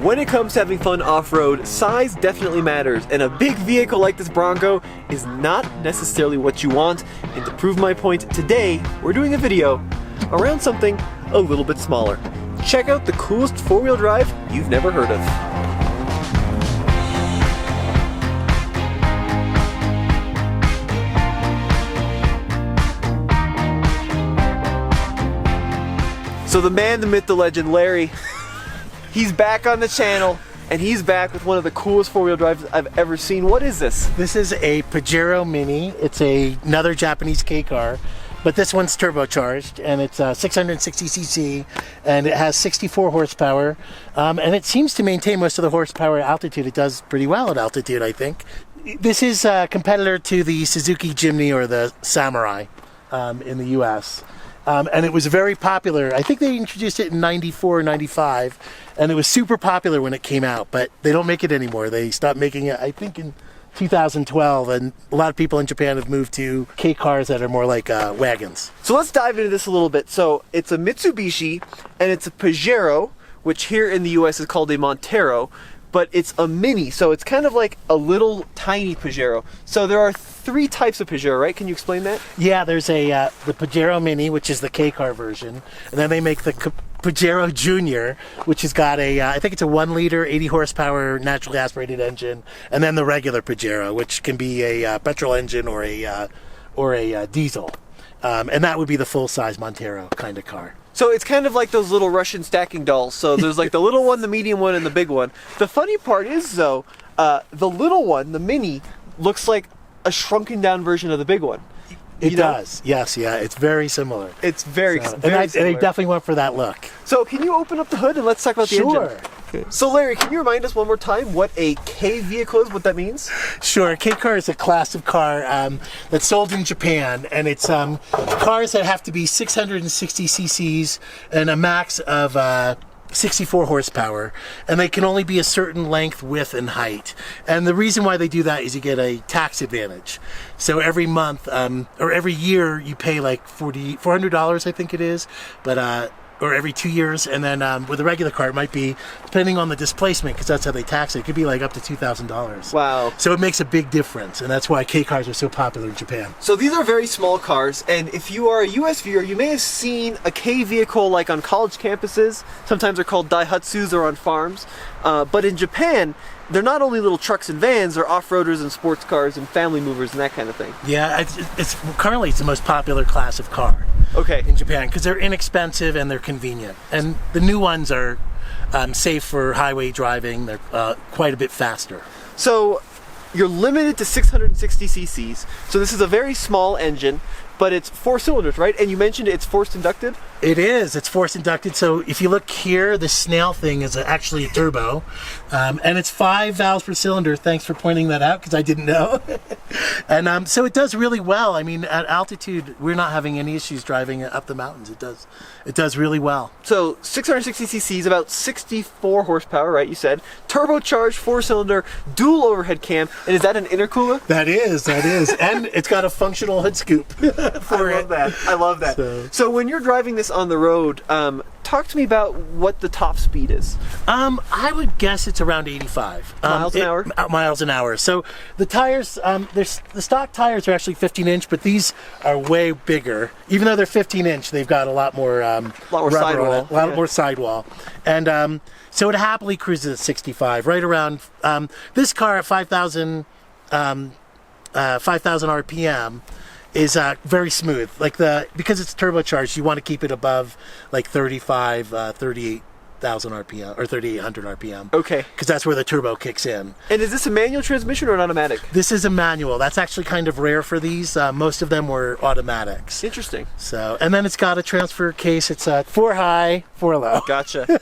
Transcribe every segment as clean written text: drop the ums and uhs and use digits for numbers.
When it comes to having fun off-road, size definitely matters, and a big vehicle like this Bronco is not necessarily what you want. And to prove my point, today we're doing a video around something a little bit smaller. Check out the coolest four-wheel drive you've never heard of. So the man, the myth, the legend, Larry, he's back on the channel, and he's back with one of the coolest four-wheel drives I've ever seen. What is this? This is a Pajero Mini. It's another Japanese K car, but this one's turbocharged, and it's 660cc, and it has 64 horsepower, and it seems to maintain most of the horsepower at altitude. It does pretty well at altitude, I think. This is a competitor to the Suzuki Jimny or the Samurai in the U.S., and it was very popular. I think they introduced it in 94 or 95, and it was super popular when it came out, but they don't make it anymore. They stopped making it, I think, in 2012, and a lot of people in Japan have moved to K cars that are more like wagons. So let's dive into this a little bit. So it's a Mitsubishi, and it's a Pajero, which here in the US is called a Montero, but it's a Mini, so it's kind of like a little tiny Pajero. So there are three types of Pajero, right? Can you explain that? Yeah, there's the Pajero Mini, which is the K car version, and then they make the Pajero Junior, which has got I think it's a 1 liter, 80 horsepower naturally aspirated engine, and then the regular Pajero, which can be a petrol engine or a diesel, and that would be the full size Montero kind of car. So it's kind of like those little Russian stacking dolls. So there's like the little one, the medium one, and the big one. The funny part is, though, the little one, the Mini, looks like a shrunken down version of the big one. It does, yes, yeah. It's very similar. It's very similar. And they definitely went for that look. So can you open up the hood and let's talk about the engine? Sure. So Larry, can you remind us one more time what a K vehicle is, what that means? Sure. A K car is a class of car that's sold in Japan, and it's cars that have to be 660 cc's and a max of 64 horsepower, and they can only be a certain length, width, and height. And the reason why they do that is you get a tax advantage. So every month or every year you pay like $400, I think it is, but or every 2 years, and then with a regular car it might be, depending on the displacement, because that's how they tax it, it could be like up to $2,000. Wow. So it makes a big difference, and that's why K cars are so popular in Japan. So these are very small cars, and if you are a US viewer, you may have seen a K vehicle like on college campuses. Sometimes they're called Daihatsus or on farms, but in Japan they're not only little trucks and vans, they're off-roaders and sports cars and family movers and that kind of thing. Yeah, it's currently it's the most popular class of car. Okay. In Japan, because they're inexpensive and they're convenient, and the new ones are safe for highway driving. They're quite a bit faster. So you're limited to 660 cc's. So this is a very small engine, but it's 4 cylinders, right? And you mentioned it's forced inducted? It is. It's forced inducted. So if you look here, the snail thing is actually a turbo, and it's 5 valves per cylinder. Thanks for pointing that out, because I didn't know. And so it does really well. I mean, at altitude, we're not having any issues driving up the mountains. It does really well. So 660 cc's, about 64 horsepower, right? You said turbocharged, 4-cylinder, dual overhead cam, and is that an intercooler? That is, and it's got a functional hood scoop. I love that. So when you're driving this on the road, talk to me about what the top speed is. I would guess it's around 85 miles an hour. Miles an hour. So the tires, the stock tires are actually 15-inch, but these are way bigger. Even though they're 15-inch, they've got a lot more sidewall, a lot more sidewall, and so it happily cruises at 65, right around. This car at 5,000 RPM. Is very smooth. Because it's turbocharged, you want to keep it above like 38,000 RPM or 3,800 RPM. Okay. Because that's where the turbo kicks in. And is this a manual transmission or an automatic? This is a manual. That's actually kind of rare for these. Most of them were automatics. Interesting. So, and then it's got a transfer case. It's 4 high, 4 low. Gotcha.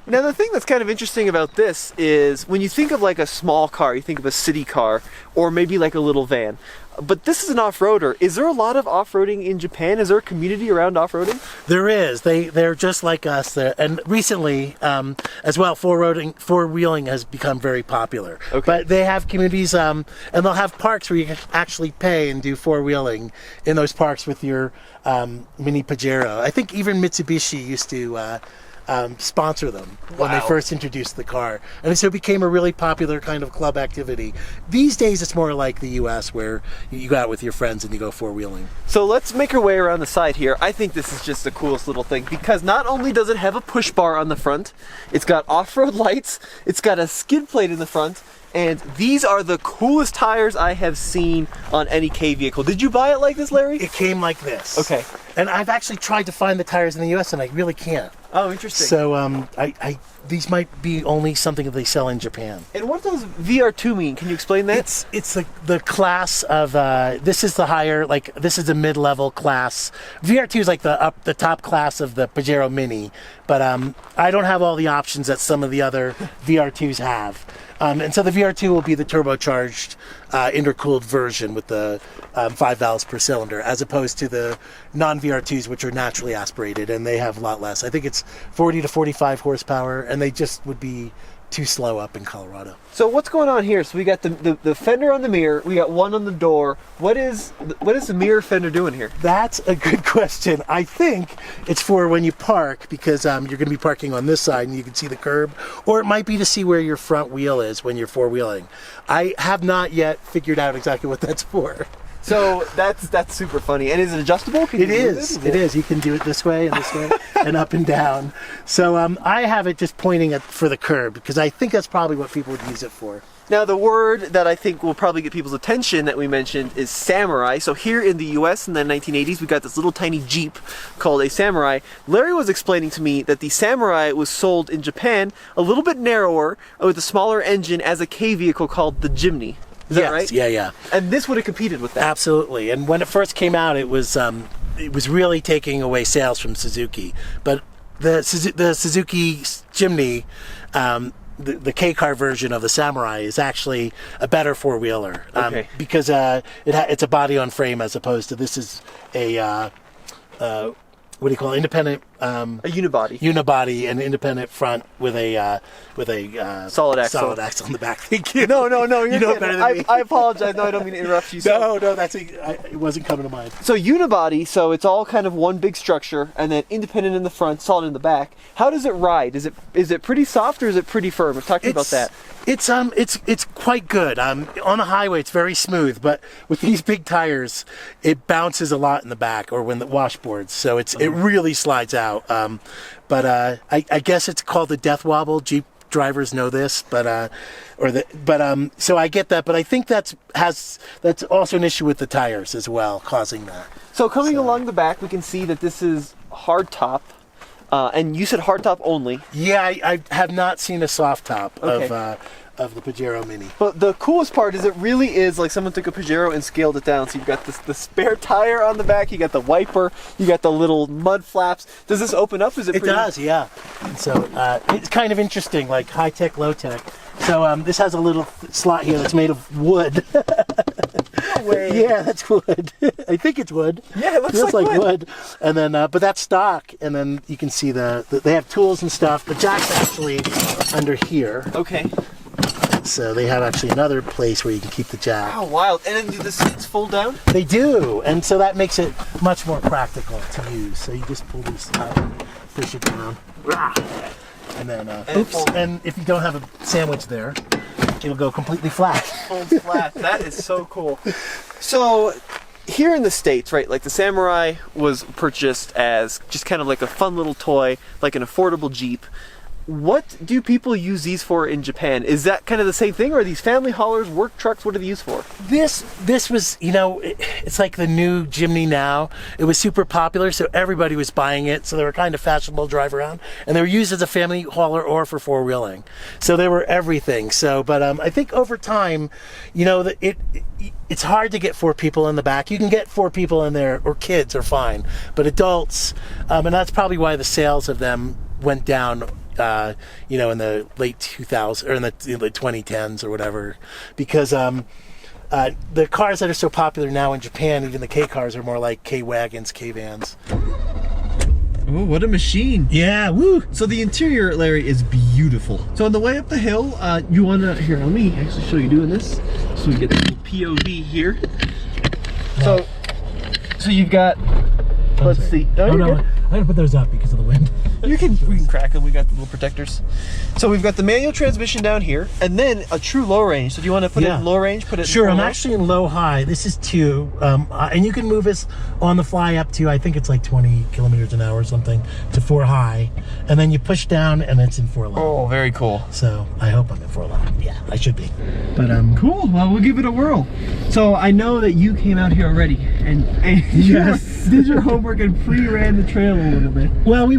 Now the thing that's kind of interesting about this is when you think of like a small car, you think of a city car or maybe like a little van. But this is an off-roader. Is there a lot of off-roading in Japan? Is there a community around off-roading? There is. They're just like us. And recently, as well, four-wheeling has become very popular. Okay. But they have communities, and they'll have parks where you can actually pay and do four-wheeling in those parks with your Mini Pajero. I think even Mitsubishi used to sponsor them when they Wow. first introduced the car. And so it became a really popular kind of club activity. These days it's more like the U.S. where you go out with your friends and you go four-wheeling. So let's make our way around the side here. I think this is just the coolest little thing because not only does it have a push bar on the front, it's got off-road lights, it's got a skid plate in the front, and these are the coolest tires I have seen on any K vehicle. Did you buy it like this, Larry? It came like this. Okay. And I've actually tried to find the tires in the U.S. and I really can't. Oh, interesting. So these might be only something that they sell in Japan. And what does VR2 mean? Can you explain that? It's the class of this is the higher, like this is the mid-level class. VR2 is like the top class of the Pajero Mini, but I don't have all the options that some of the other VR2s have. And so the VR2 will be the turbocharged intercooled version with the 5 valves per cylinder, as opposed to the non-VR2s, which are naturally aspirated, and they have a lot less. I think it's 40 to 45 horsepower, and they just would be too slow up in Colorado. So what's going on here? So we got the fender on the mirror, we got one on the door. What is the mirror fender doing here? That's a good question. I think it's for when you park, because you're going to be parking on this side and you can see the curb, or it might be to see where your front wheel is when you're four-wheeling. I have not yet figured out exactly what that's for. So that's super funny. And is it adjustable? Can you move it? It is. You can do it this way and this way and up and down. So I have it just pointing for the curb because I think that's probably what people would use it for. Now the word that I think will probably get people's attention that we mentioned is Samurai. So here in the US in the 1980s, we got this little tiny Jeep called a Samurai. Larry was explaining to me that the Samurai was sold in Japan a little bit narrower with a smaller engine as a K vehicle called the Jimny. Is that right? Yeah. And this would have competed with that. Absolutely. And when it first came out, it was really taking away sales from Suzuki. But the Suzuki Jimny, the K-car version of the Samurai, is actually a better four-wheeler. Okay. Because it's a body-on-frame as opposed to this is a what do you call it? Independent a unibody. Unibody and independent front with a solid axle. Solid axle on the back. Thank you. No, you know it better than me. I apologize. No, I don't mean to interrupt you. No, it wasn't coming to mind. So unibody, so it's all kind of one big structure, and then independent in the front, solid in the back. How does it ride? Is it pretty soft or is it pretty firm? We're talking about that. It's quite good. On the highway, it's very smooth, but with these big tires, it bounces a lot in the back or when the washboards. So it really slides out. But I guess it's called the death wobble. Jeep drivers know this, so I get that. But I think that's also an issue with the tires as well, causing that. So coming along the back, we can see that this is hardtop. And you said hardtop only. Yeah, I have not seen a soft top Okay. of the Pajero Mini. But the coolest part is it really is like someone took a Pajero and scaled it down. So you've got the spare tire on the back, you got the wiper, you got the little mud flaps. Does this open up? It does, yeah. And so it's kind of interesting, like high tech, low tech. So this has a little slot here that's made of wood. No way. Yeah, that's wood. I think it's wood. Yeah, it looks feels like wood. And then, but that's stock. And then you can see they have tools and stuff. The jack's actually under here. Okay. So they have actually another place where you can keep the jack. Oh, wild. And then do the seats fold down? They do. And so that makes it much more practical to use. So you just pull these up, push it down. And then, and if you don't have a sandwich there, it'll go completely flat. Folds flat. That is so cool. So here in the States, right, like the Samurai was purchased as just kind of like a fun little toy, like an affordable Jeep. What do people use these for in Japan? Is that kind of the same thing, or are these family haulers, work trucks? What are they used for? This was, it's like the new Jimny now. It was super popular, so everybody was buying it. So they were kind of fashionable to drive around, and they were used as a family hauler or for four-wheeling. So they were everything. So, but I think over time, it's hard to get 4 people in the back. You can get 4 people in there, or kids are fine, but adults, and that's probably why the sales of them went down. In the late 2000s or in the 2010s or whatever, because the cars that are so popular now in Japan, even the K cars, are more like K wagons, K vans. Oh, what a machine. Yeah, woo! So the interior, Larry, is beautiful. So on the way up the hill, you want to, here, let me actually show you doing this. So we get the little POV here. So you've got, let's see. Oh, no, I'm going to put those up because of the wind. We can crack them. We got the little protectors. So we've got the manual transmission down here, and then a true low range. So do you want to put it in low range? Put it sure. in I'm low? actually in low high. This is 2, and you can move us on the fly up to, I think it's like 20 kilometers an hour or something, to 4 high, and then you push down and it's in 4 low. Oh, very cool. So I hope I'm in 4 low. Yeah, I should be. But cool. Well, we'll give it a whirl. So I know that you came out here already and yes, did your homework and pre-ran the trail a little bit. Well, we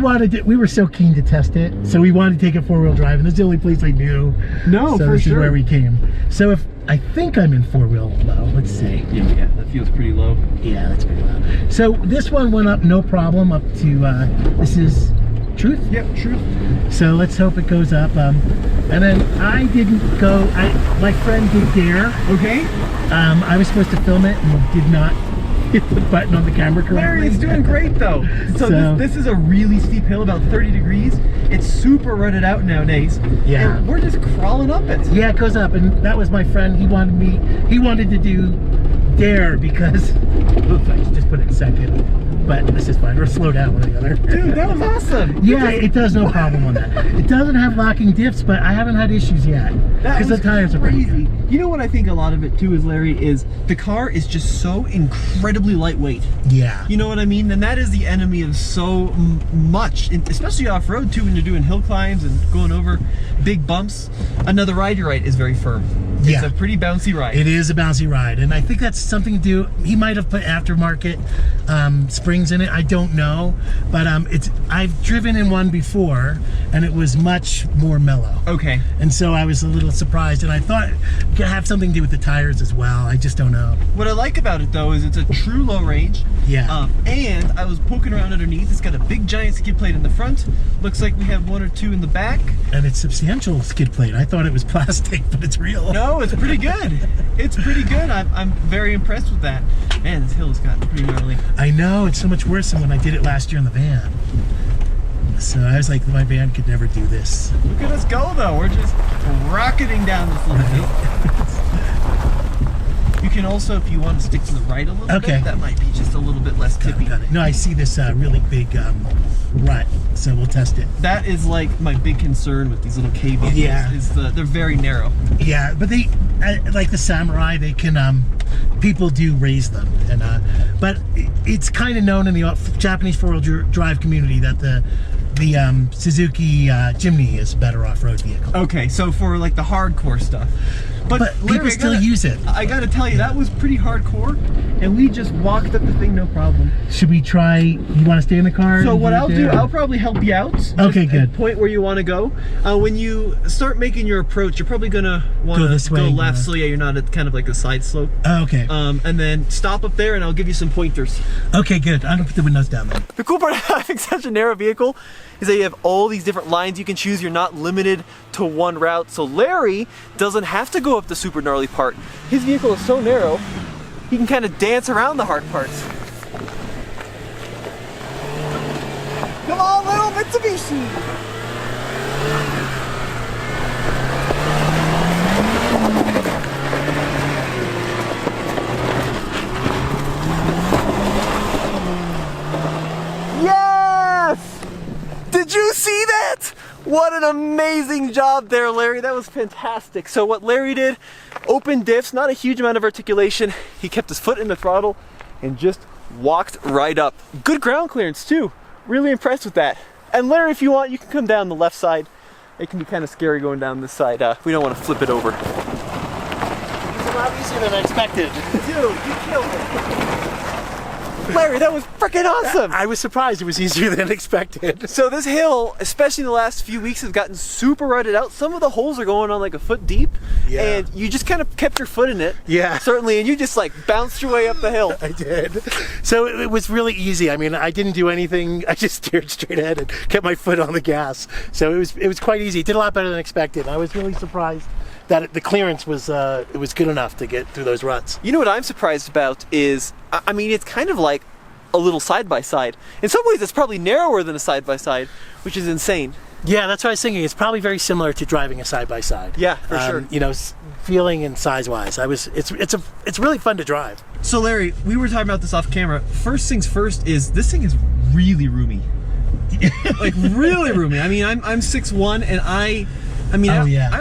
were so keen to test it, so we wanted to take a 4-wheel drive, and this is the only place I knew. No, so for this sure. is where we came. So if I think I'm in 4-wheel low. Let's see. Yeah, that feels pretty low. Yeah, that's pretty low. So this one went up no problem up to this is Truth. Yep, Truth. So let's hope it goes up. And then I didn't go. My friend did Dare. Okay. I was supposed to film it and did not hit the button on the camera correctly. Larry is doing great though. So this is a really steep hill, about 30 degrees. It's super rutted out nowadays. Yeah. And we're just crawling up it. Yeah, it goes up, and that was my friend. He wanted to do Dare because, oops, I just put it in second. But this is fine. Or slow down, one or the other. Dude, that was awesome. Yeah, it does no problem on that. It doesn't have locking diffs, but I haven't had issues yet because the tires are pretty crazy. good. You know what I think a lot of it too is, Larry, is the car is just so incredibly lightweight. Yeah. You know what I mean? And that is the enemy of so much, especially off-road too, when you're doing hill climbs and going over big bumps. Another ride, you're right, is very firm. Yeah. It's a pretty bouncy ride. It is a bouncy ride, and I think that's something to do. He might have put aftermarket springs in it. I don't know, but I've driven in one before, and it was much more mellow. Okay. And so I was a little surprised, and I thought it could have something to do with the tires as well. I just don't know. What I like about it though is it's a true low range. Yeah. And I was poking around underneath. It's got a big giant skid plate in the front. Looks like we have 1 or 2 in the back. And it's substantial skid plate. I thought it was plastic, but it's real. No, it's pretty good. It's pretty good. I'm very impressed with that. Man, this hill has gotten pretty gnarly. I know, it's so much worse than when I did it last year in the van. So I was like, my van could never do this. Look at us go though. We're just rocketing down this little hill. You can also, if you want to stick to the right a little bit, that might be just a little bit less tippy. Got it. No, I see this really big rut, so we'll test it. That is like my big concern with these little K vehicles. Yeah. Is they're very narrow. Yeah, but they, like the Samurai, they can, people do raise them. And but it's kind of known in the Japanese four-wheel drive community that the Suzuki Jimny is a better off-road vehicle. Okay, so for like the hardcore stuff. But Larry, people still use it. I gotta tell you, that was pretty hardcore, and we just walked up the thing no problem. Should we try, you want to stay in the car? So what I'll do, I'll probably help you out. Okay, good. Point where you want to go. When you start making your approach, you're probably gonna want to go left, so yeah, you're not at kind of like a side slope. Okay. And then stop up there, and I'll give you some pointers. Okay, good. I'm gonna put the windows down then. The cool part of having such a narrow vehicle is that you have all these different lines you can choose. You're not limited to one route. So Larry doesn't have to go up the super gnarly part. His vehicle is so narrow, he can kind of dance around the hard parts. Come on, little Mitsubishi! Yes! Did you see that? What an amazing job there, Larry. That was fantastic. So what Larry did, open diffs, not a huge amount of articulation. He kept his foot in the throttle and just walked right up. Good ground clearance too. Really impressed with that. And Larry, if you want, you can come down the left side. It can be kind of scary going down this side. We don't want to flip it over. It's a lot easier than I expected. Dude, you killed it. Larry, that was freaking awesome! I was surprised it was easier than expected. So this hill, especially in the last few weeks, has gotten super rutted out. Some of the holes are going on like a foot deep. Yeah. And you just kind of kept your foot in it. Yeah. Certainly, and you just like bounced your way up the hill. I did. So it was really easy. I mean, I didn't do anything. I just steered straight ahead and kept my foot on the gas. So it was quite easy. It did a lot better than expected. I was really surprised that the clearance was it was good enough to get through those ruts. You know what I'm surprised about is, I mean, it's kind of like a little side-by-side. In some ways, it's probably narrower than a side-by-side, which is insane. Yeah, that's what I was thinking. It's probably very similar to driving a side-by-side. Yeah, for sure. You know, feeling and size-wise, it's really fun to drive. So Larry, we were talking about this off camera. First things first is this thing is really roomy. like really roomy. I mean, I'm 6'1", and I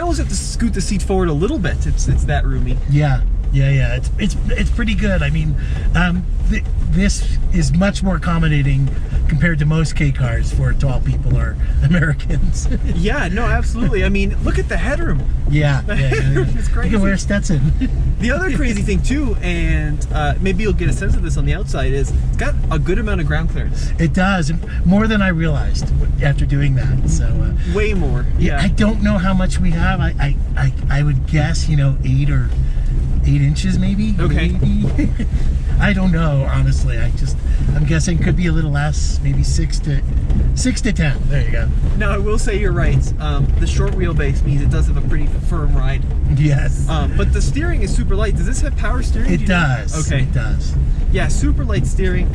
always have to scoot the seat forward a little bit. It's that roomy. Yeah. It's pretty good. I mean, this is much more accommodating compared to most K cars for tall people or Americans. Yeah, no, absolutely. I mean, look at the headroom. Yeah. It's crazy. You can wear a Stetson. The other crazy thing too, and maybe you'll get a sense of this on the outside, is it's got a good amount of ground clearance. It does, and more than I realized after doing that. So way more. Yeah. I don't know how much we have. I would guess 8 inches maybe. Okay. Maybe. I don't know, honestly. I'm guessing could be a little less, maybe 6 to 10. There you go. Now I will say you're right. The short wheelbase means it does have a pretty firm ride. Yes. But the steering is super light. Does this have power steering? It does. Okay. It does. Yeah, super light steering,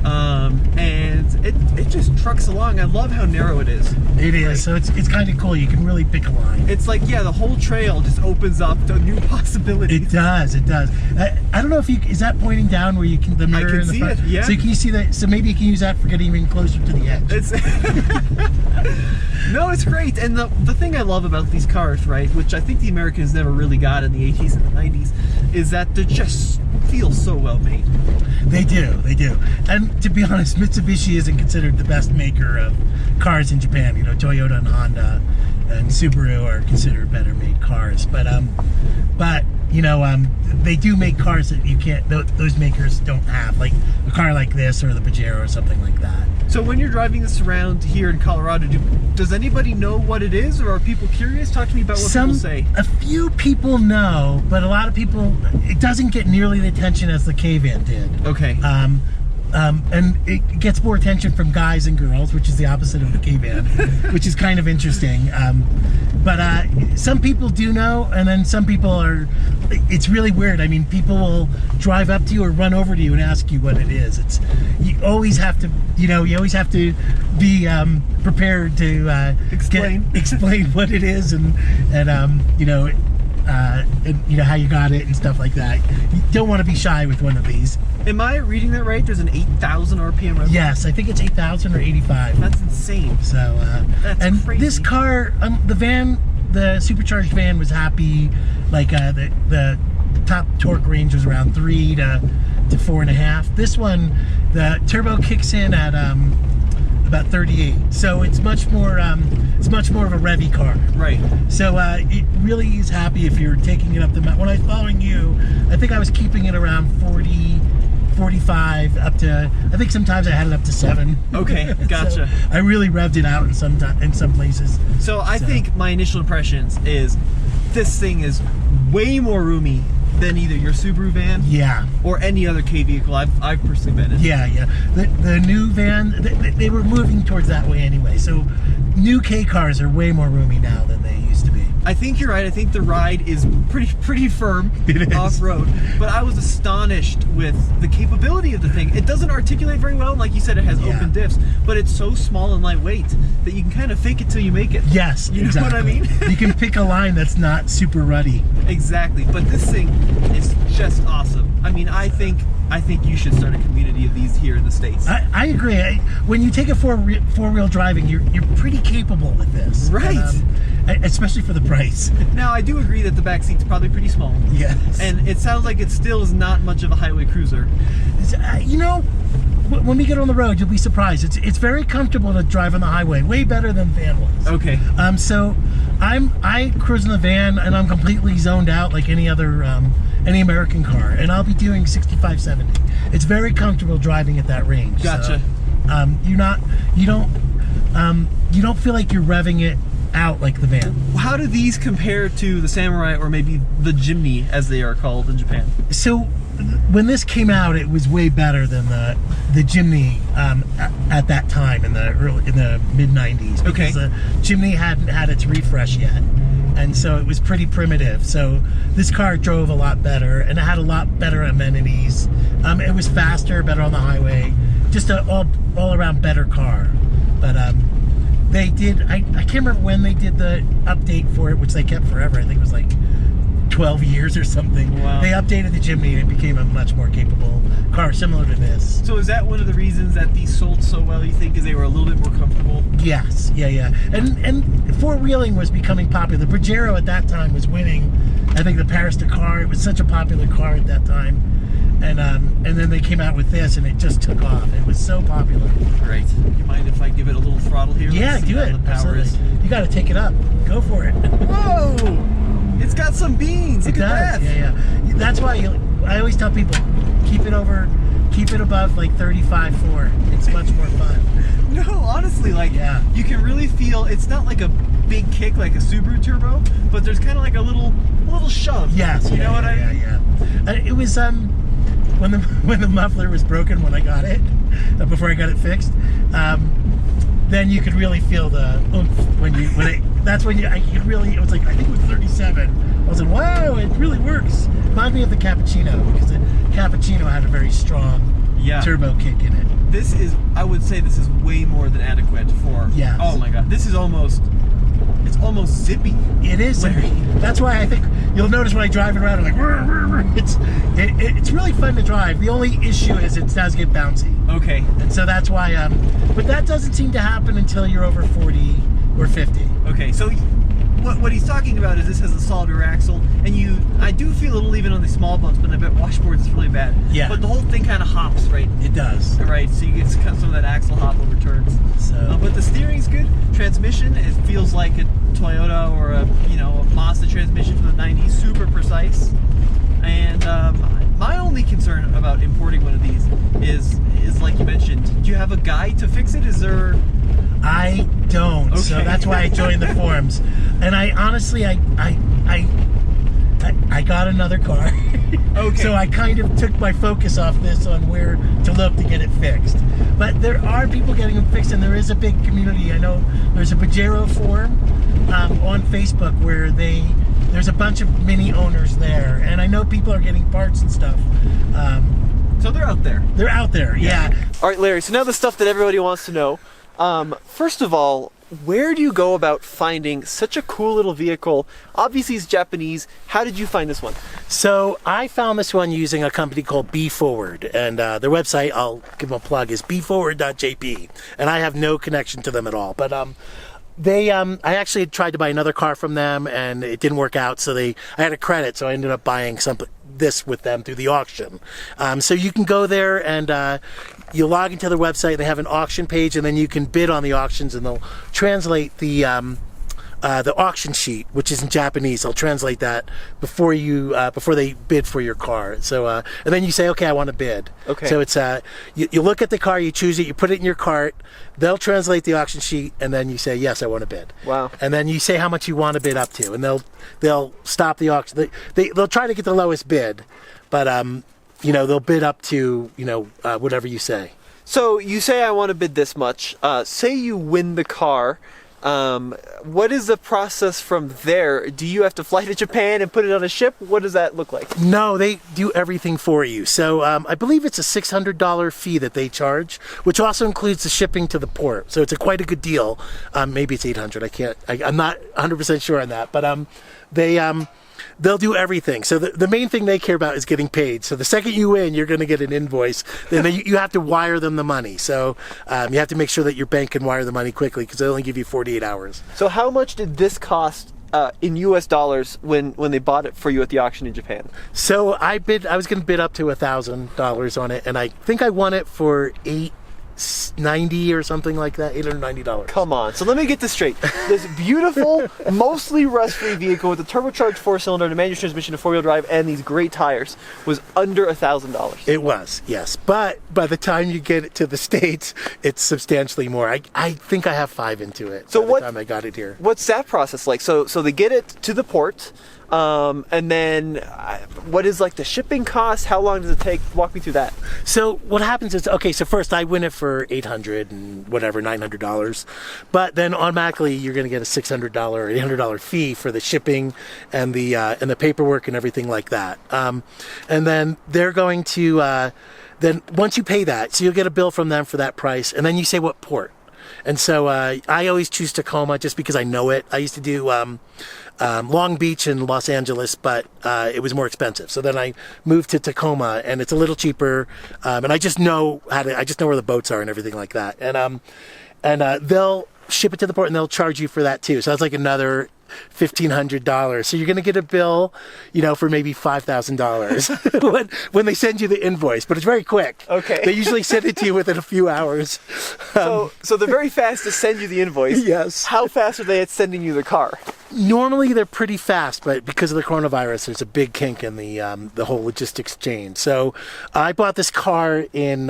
and it just trucks along. I love how narrow it is. It is. So it's kind of cool. You can really pick a line. It's like, yeah, the whole trail just opens up to new possibilities. It does. I don't know if is that pointing down where you can the mirror I can in the see front? it. Yeah. So can you see that? So maybe you can use that for getting even closer to the edge. It's no, it's great. And the thing I love about these cars, right, which I think the Americans never really got in the 80s and the 90s, is that they just feel so well made. They do. And to be honest, Mitsubishi isn't considered the best maker of cars in Japan. Toyota and Honda and Subaru are considered better made cars. But they do make cars that you can't. Those makers don't have, like a car like this or the Pajero or something like that. So when you're driving this around here in Colorado, does anybody know what it is, or are people curious? Talk to me about what people say. A few people know, but a lot of people, it doesn't get nearly the attention as the K-Van did. Okay. And it gets more attention from guys and girls, which is the opposite of the K-Van, which is kind of interesting. But some people do know, and then some people are. It's really weird. I mean, people will drive up to you or run over to you and ask you what it is. You always have to, you always have to be prepared to explain what it is and how you got it and stuff like that. You don't want to be shy with one of these. Am I reading that right? There's an 8,000 RPM rev? Yes, I think it's 8,000 or 85. That's insane. So, that's crazy. This car, the supercharged van was happy. Like the top torque range was around 3 to 4.5. This one, the turbo kicks in at about 38. So it's much more of a revvy car. Right. So it really is happy if you're taking it up the mountain. When I was following you, I think I was keeping it around 40, 45 up to, I think sometimes I had it up to 7. Okay, gotcha. So I really revved it out in some places. So I think my initial impressions is this thing is way more roomy than either your Subaru van, or any other K vehicle I've personally been in. Yeah. The new van, they were moving towards that way anyway. So new K cars are way more roomy now than they used to be. I think you're right. I think the ride is pretty firm off-road. But I was astonished with the capability of the thing. It doesn't articulate very well. Like you said, it has open diffs, but it's so small and lightweight that you can kind of fake it till you make it. Yes, you know what I mean? You can pick a line that's not super ruddy. Exactly. But this thing is just awesome. I mean, I think you should start a community of these here in the States. I agree. When you take a four-wheel driving, you're pretty capable with this. Right. And, especially for the price. Now, I do agree that the back seat's probably pretty small. Yes. And it sounds like it still is not much of a highway cruiser. When we get on the road, you'll be surprised. It's very comfortable to drive on the highway, way better than the van was. Okay. So I cruise in the van and I'm completely zoned out like any other any American car, and I'll be doing 65, 70. It's very comfortable driving at that range. Gotcha. So, you don't feel like you're revving it out like the van. How do these compare to the Samurai, or maybe the Jimny as they are called in Japan? So when this came out, it was way better than the Jimny at that time in the mid 90s, because the Jimny hadn't had its refresh yet, and so it was pretty primitive. So this car drove a lot better, and it had a lot better amenities. It was faster, better on the highway, just an all around better car. But they did, I can't remember when they did the update for it, which they kept forever. I think it was like 12 years or something. Wow. They updated the Jimny and it became a much more capable car, similar to this. So is that one of the reasons that these sold so well, you think, is they were a little bit more comfortable? Yes, yeah. And four-wheeling was becoming popular. The Pajero at that time was winning, I think, the Paris-Dakar. It was such a popular car at that time. And then they came out with this, and it just took off. It was so popular. Great. You mind if I give it a little throttle here? Yeah, Let's see do how it. the power Absolutely. is. You got to take it up. Go for it. Whoa! It's got some beans. Look at that. Yeah. That's why I always tell people, keep it above like 35.4. It's much more fun. No, honestly, like, Yeah. you can really feel, it's not like a big kick like a Subaru Turbo, but there's kind of like a little shove. Yes. You know what I mean? Yeah. It was when the muffler was broken when I got it, before I got it fixed. Then you could really feel the oomph I could really, it was like, I think it was 37. I was like, wow, it really works. Reminds me of the Cappuccino, because the Cappuccino had a very strong turbo kick in it. I would say this is way more than adequate for, Yes. oh my god, this is almost zippy. It is zippy. That's why I think you'll notice when I drive it around, I'm like, "Rrr, rrr, rrr." It's really fun to drive. The only issue is it does get bouncy. Okay. And so that's why, but that doesn't seem to happen until you're over 40 or 50. Okay, so what he's talking about is this has a solid rear axle, and I do feel a little even on the small bumps, but I bet washboards is really bad. Yeah. But the whole thing kind of hops, right? It does. Right, so you get some of that axle hop over turns. So. But the steering's good. Transmission, it feels like a Toyota or a Mazda transmission from the 90s, super precise. And my only concern about importing one of these is like you mentioned, do you have a guide to fix it? Is there? I don't. Okay. So that's why I joined the forums. And I honestly, I got another car. Okay. So I kind of took my focus off this on where to look to get it fixed. But there are people getting them fixed, and there is a big community. I know there's a Pajero forum on Facebook where there's a bunch of Mini owners there, and I know people are getting parts and stuff. So they're out there. They're out there, yeah. All right, Larry, so now the stuff that everybody wants to know. First of all, where do you go about finding such a cool little vehicle? Obviously it's Japanese. How did you find this one? So I found this one using a company called Be Forward, and their website, I'll give them a plug, is beforward.jp, and I have no connection to them at all. But I actually had tried to buy another car from them, and it didn't work out, so I had a credit, so I ended up buying this with them through the auction. So you can go there and you log into their website. They have an auction page, and then you can bid on the auctions, and they'll translate the auction sheet, which is in Japanese. They'll translate that before they bid for your car. So and then you say, okay, I want to bid. Okay. So it's you look at the car, you choose it, you put it in your cart. They'll translate the auction sheet, and then you say, yes, I want to bid. Wow. And then you say how much you want to bid up to, and they'll stop the auction. They'll try to get the lowest bid, but they'll bid up to whatever you say. So you say I want to bid this much. Say you win the car. What is the process from there? Do you have to fly to Japan and put it on a ship? What does that look like? No, they do everything for you. So I believe it's a $600 fee that they charge, which also includes the shipping to the port. So it's quite a good deal. Maybe it's $800. I'm not 100% sure on that, but they'll do everything. So the main thing they care about is getting paid. So the second you win, you're going to get an invoice. Then you have to wire them the money. So you have to make sure that your bank can wire the money quickly because they only give you 48 hours. So how much did this cost in US dollars when they bought it for you at the auction in Japan? So I was going to bid up to $1,000 on it, and I think I won it for $890 or something like that, $890. Come on. So let me get this straight. This beautiful, mostly rust-free vehicle with a turbocharged 4-cylinder and a manual transmission, a 4-wheel drive, and these great tires was under $1,000. It was, yes. But by the time you get it to the States, it's substantially more. I think I have 5 into it by the time I got it here. What's that process like? So they get it to the port, and then what is like the shipping cost? How long does it take? Walk me through that. So what happens is, okay, so first I win it for $800 and whatever, $900, but then automatically you're going to get a $600 or $800 fee for the shipping and the paperwork and everything like that. And then they're going to then once you pay that, so you'll get a bill from them for that price, and then you say what port. And so I always choose Tacoma just because I know it. I used to do Long Beach and Los Angeles, but it was more expensive. So then I moved to Tacoma, and it's a little cheaper. And I just know I just know where the boats are and everything like that. And they'll ship it to the port, and they'll charge you for that too. So that's like another $1,500. So you're going to get a bill, for maybe $5,000 when they send you the invoice. But it's very quick. Okay. They usually send it to you within a few hours. So they're very fast to send you the invoice. Yes. How fast are they at sending you the car? Normally they're pretty fast, but because of the coronavirus, there's a big kink in the whole logistics chain. So I bought this car in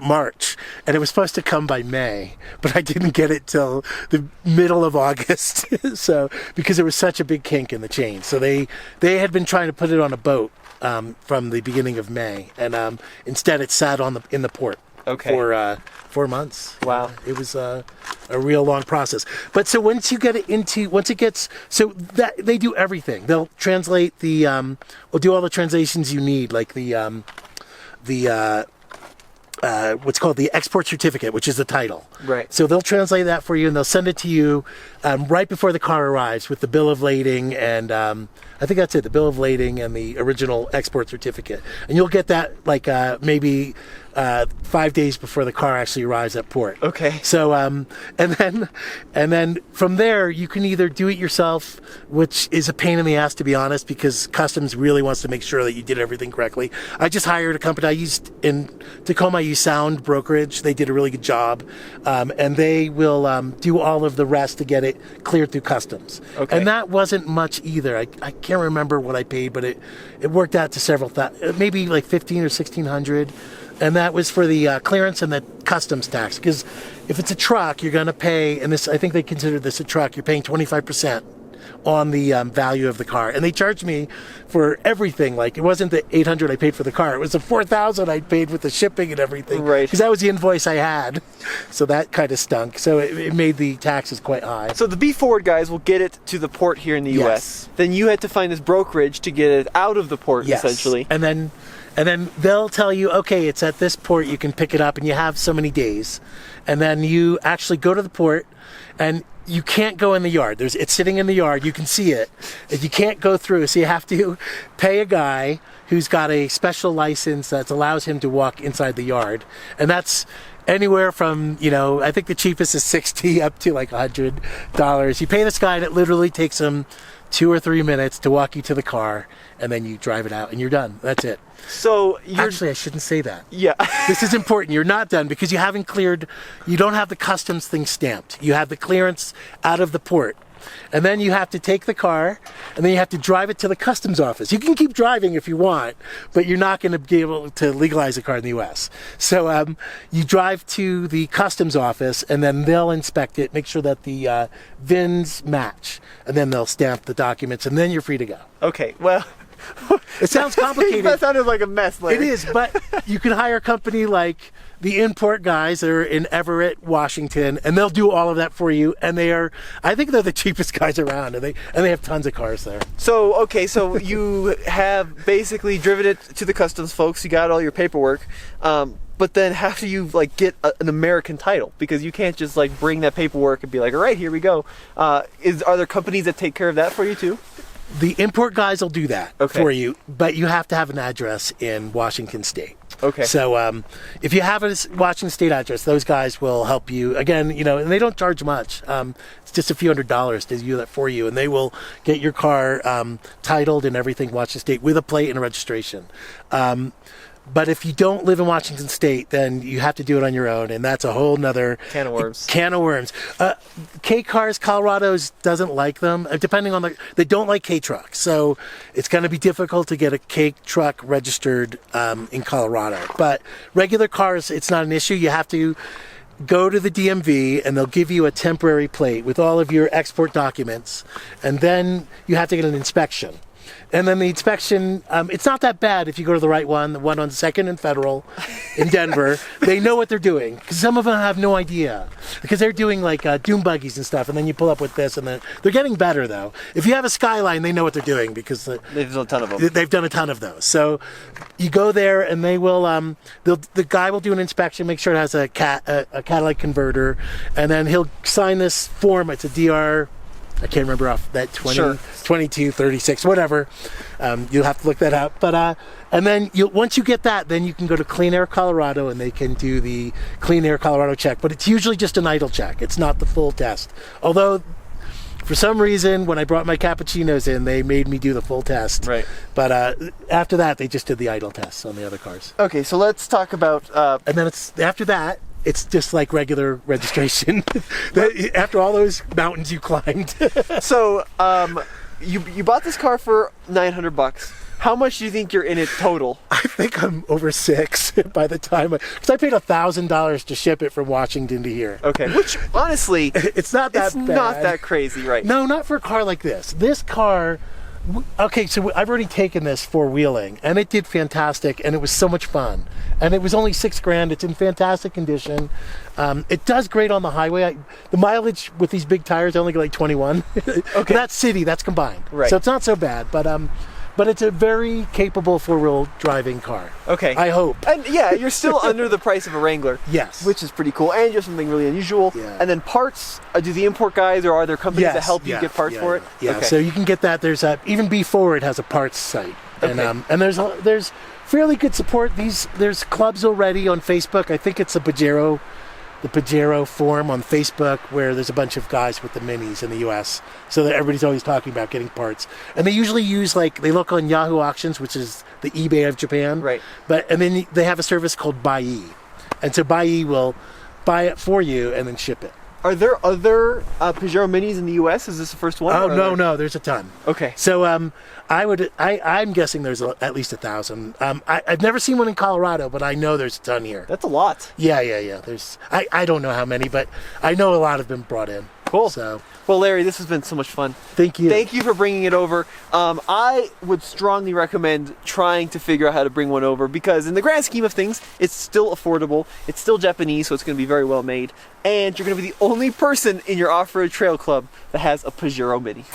March, and it was supposed to come by May, but I didn't get it till the middle of August. So because there was such a big kink in the chain, so they had been trying to put it on a boat from the beginning of May, and instead it sat in the port for 4 months. Wow, it was a real long process. But so once it gets, so that they do everything. They'll translate will do all the translations you need, like what's called the export certificate, which is the title. Right. So they'll translate that for you, and they'll send it to you right before the car arrives with the bill of lading, and I think that's it, the bill of lading and the original export certificate. And you'll get that maybe 5 days before the car actually arrives at port. Okay. So and then from there you can either do it yourself, which is a pain in the ass, to be honest, because customs really wants to make sure that you did everything correctly. I just hired a company. In Tacoma, I use Sound Brokerage. They did a really good job, and they will do all of the rest to get it cleared through customs. Okay. And that wasn't much either. I can't remember what I paid, but it worked out to several maybe like $1,500 or $1,600. And that was for the clearance and the customs tax. Because if it's a truck, you're going to pay, and I think they consider this a truck, you're paying 25% on the value of the car. And they charged me for everything. Like, it wasn't the $800 I paid for the car. It was the $4,000 I paid with the shipping and everything. Right. Because that was the invoice I had. So that kind of stunk. So it made the taxes quite high. So the Be Forward guys will get it to the port here in the U.S. Then you had to find this brokerage to get it out of the port, essentially. And then they'll tell you, okay, it's at this port, you can pick it up, and you have so many days. And then you actually go to the port, and you can't go in the yard. It's sitting in the yard. You can see it. You can't go through, so you have to pay a guy who's got a special license that allows him to walk inside the yard. And that's anywhere from, I think the cheapest is $60 up to like $100. You pay this guy, and it literally takes him 2 or 3 minutes to walk you to the car, and then you drive it out, and you're done. That's it. So Actually, I shouldn't say that. Yeah. This is important. You're not done because you haven't cleared. You don't have the customs thing stamped. You have the clearance out of the port. And then you have to take the car, and then you have to drive it to the customs office. You can keep driving if you want, but you're not going to be able to legalize a car in the U.S. So you drive to the customs office, and then they'll inspect it, make sure that the VINs match, and then they'll stamp the documents, and then you're free to go. Okay, well... It sounds complicated. That sounded like a mess, Larry. It is, but you can hire a company like the import guys that are in Everett, Washington, and they'll do all of that for you. And I think they're the cheapest guys around, and they have tons of cars there. So, okay, so you have basically driven it to the customs folks. You got all your paperwork. But then how do you get an American title? Because you can't just bring that paperwork and be like, all right, here we go. Are there companies that take care of that for you too? The import guys will do that for you, but you have to have an address in Washington State. Okay. So if you have a Washington State address, those guys will help you. Again, and they don't charge much. It's just a few $100s to do that for you, and they will get your car titled and everything Washington State with a plate and a registration. But if you don't live in Washington State, then you have to do it on your own, and that's a whole nother can of worms. K-Cars, Colorado's doesn't like them, depending on they don't like K-Trucks. So it's going to be difficult to get a K-Truck registered in Colorado. But regular cars, it's not an issue. You have to go to the DMV, and they'll give you a temporary plate with all of your export documents, and then you have to get an inspection. And then the inspection, it's not that bad if you go to the right one, the one on 2nd and Federal in Denver. They know what they're doing, because some of them have no idea. Because they're doing like dune buggies and stuff, and then you pull up with this, and then they're getting better though. If you have a Skyline, they know what they're doing, because They've done a ton of them. they've done a ton of those. So you go there, and they will, the guy will do an inspection, make sure it has a catalytic converter, and then he'll sign this form. It's a DR, I can't remember off that 20, Sure. 22, 36, whatever. You'll have to look that up. But and then once you get that, then you can go to Clean Air Colorado, and they can do the Clean Air Colorado check. But it's usually just an idle check. It's not the full test. Although, for some reason, when I brought my cappuccinos in, they made me do the full test. Right. But after that, they just did the idle tests on the other cars. Okay, so let's talk about. And then after that, it's just like regular registration. After all those mountains you climbed. So, you bought this car for $900. How much do you think you're in it total? I think I'm over $6 by the time, because I paid $1,000 to ship it from Washington to here. Okay, which honestly, It's not that bad. not that crazy, right? No, not for a car like this. This car, okay, so I've already taken this for wheeling, and it did fantastic, and it was so much fun. And it was only $6,000. It's in fantastic condition. It does great on the highway. The mileage with these big tires, I only get like 21. Okay. That's city, that's combined. Right. So it's not so bad, but it's a very capable four-wheel driving car. Okay. I hope. And yeah, you're still under the price of a Wrangler. Yes. Which is pretty cool, and you have something really unusual. Yeah. And then parts, do the import guys, or are there companies that help you get parts for it? Yeah, Okay. so you can get that. There's even B4, it has a parts site. And Okay. and there's fairly good support. There's clubs already on Facebook. I think it's the Pajero forum on Facebook, where there's a bunch of guys with the Minis in the U.S. So that everybody's always talking about getting parts. And they usually use, like, they look on Yahoo Auctions, which is the eBay of Japan. Right. And then they have a service called Buy-E. And so Buy-E will buy it for you and then ship it. Are there other Pajero Minis in the U.S.? Is this the first one? Oh, or are no, there's a ton. Okay. So I'm guessing there's at least 1,000. I've never seen one in Colorado, but I know there's a ton here. That's a lot. Yeah. I don't know how many, but I know a lot have been brought in. Cool. So Well, Larry, this has been so much fun. thank you. Thank you for bringing it over. I would strongly recommend trying to figure out how to bring one over, because in the grand scheme of things, it's still affordable. It's still Japanese, so it's going to be very well made. And you're going to be the only person in your off-road trail club that has a Pajero Mini.